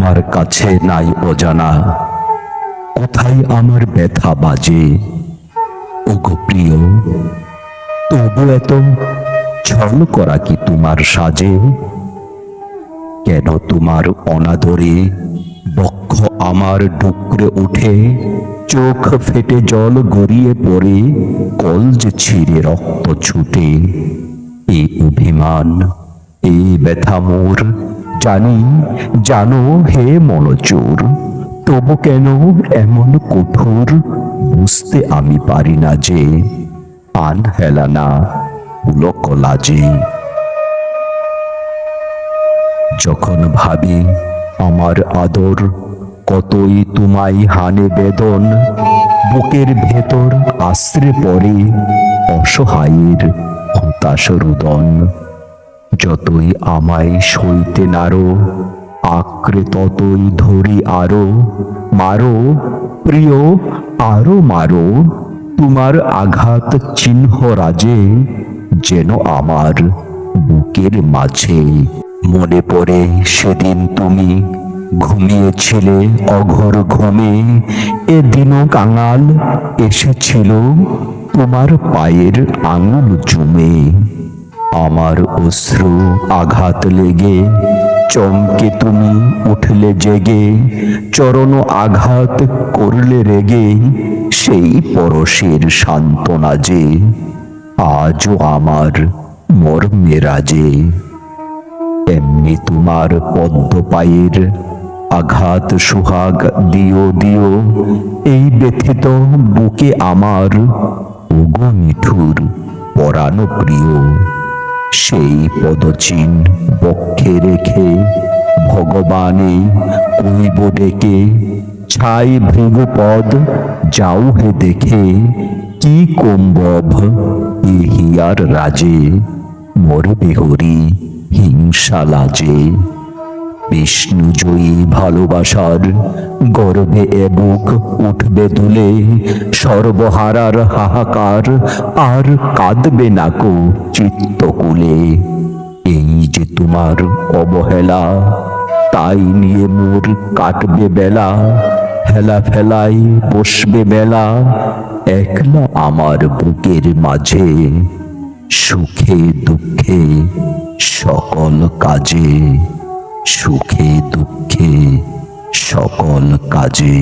আমার কাছে নাই অজানা, কোথায় আমার ব্যথা বাজে। ওগো প্রিয়, তবু এত ছল করা কি তোমার সাজে? কেন তোমার অনাদরে বক্ষ আমার ডুকরে ওঠে, চোখ ফেটে জল গড়িয়ে পড়ে, কলজ ছিঁড়ে রক্ত ছুটে। এই অভিমান, এই ব্যথা মোর, জানি জানো হে মনচোর, তবু কেন এমন কঠোর, বুঝতে আমি পারি না যে আন হেলানা পুলক লাজে। যখন ভাবি আমার আদর কতই তোমায় হানে বেদন, বুকের ভেতর আশ্রে পড়ে অসহায়ের হতাশ রুদন। যতই আমায় সইতে নারো, আঁকড়ে ততই ধরি আরো, মারো প্রিয় আরো মারো, তোমার আঘাত চিহ্ন রাজে যেন আমার বুকের মাঝে। মনে পড়ে সেদিন তুমি ঘুমিয়েছিলে অঘোর ঘুমে, এদিনও কাঙাল এসেছিল তোমার পায়ের আঙুল চুমে। আমার অশ্রু আঘাত লেগে চমকে তুমি উঠলে জেগে, চরণ আঘাত করলে রেগে, সেই পরশের সান্ত্বনা যে আজও আমার মর্মে রাজে। এমনি তোমার পদ্ম পায়ের আঘাত সুহাগ দিও দিও, এই ব্যথিত বুকে আমার ওগো নিঠুর পরাণ প্রিয়। সেই পদচিহ্ন বক্ষে রেখে ভগবানে কইব ডেকে, ছাই ভৃগুপদ যাও হে দেখে, কি কম্বভ এ হিয়ার রাজে, মরবে হরি হিংসা লাজে। বিষ্ণুজয়ী ভালোবাসার গর্বে এ বুক উঠবে দুলে, সর্বহারার হাহাকার আর কাঁদবে নাকো চিত্তকুলে। এই যে তোমার অবহেলা, তাই নিয়ে মোর কাটবে বেলা, হেলা ফেলাই বসবে মেলা একলা আমার বুকের মাঝে, সুখে দুঃখে সকল কাজে, সুখে দুঃখে সকল কাজে।